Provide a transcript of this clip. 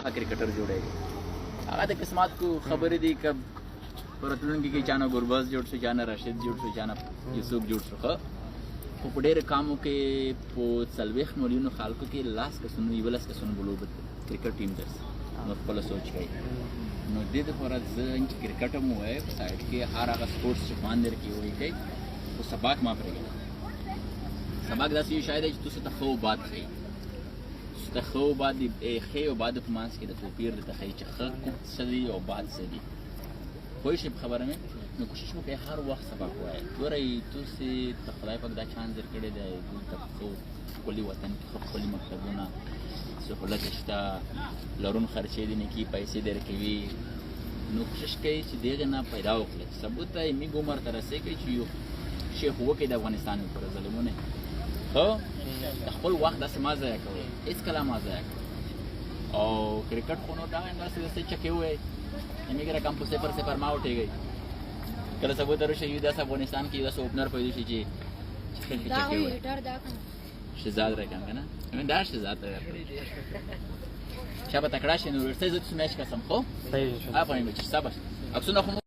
क्रिकेटर जोड़ेगी هغه د قسمت کو خبرې دي که په راتلونکي کې چانه ګرباز جوړ شو چانه راشد جوړ شو چانه یوسف جوړ شو خو په ډېرو کامو کې په 40 ملیونو خلکو کې لاس کسونو 11 کسونو بلو کرکټ ټیم درس نو خپل سوچ کوي نو دې لپاره زه چې کرکټ هم وای په سایډ کې هر هغه سپورتس چې باندې کې وای کوي او سبق ما پرېږي سبق داسې یو شاید چې تاسو ته خو باد کوي د خو بعد خې او بعد په مانس کې د توپیر د تخې چې خ سدي او بعد سدي خو شي خبره مې نو کوشش وکړئ هر وخت سبق وایي ګورئ تاسو ته خدای پاک دا چانس درکړی دی د خو خپل وطن کې خپل مکتبونه سهولت شته لرون خرچې دي نه کی پیسې درکوي نو کوشش کوي چې دغه نه پیدا وکړي ثبوت یې می ګمر تر رسې کوي چې یو شیخ وکړي د افغانستان پر ظلمونه خو خپل وخت داسې ما ضایع کوي هیڅ کله ما ضایع کوي او کرکټ خو نو دا داسې چکې وای میګره کم په سپر سپر ما وټیږي کله څه وته راشي یو داس افغانستان کې داس اوپنر پیدا شي چې دا وي هټر دا کنه شهزاد راکم کنه دا شهزاد شابه تکړه شي نو ورته زه څه میچ کسم خو صحیح افغاني میچ سبا اکسونه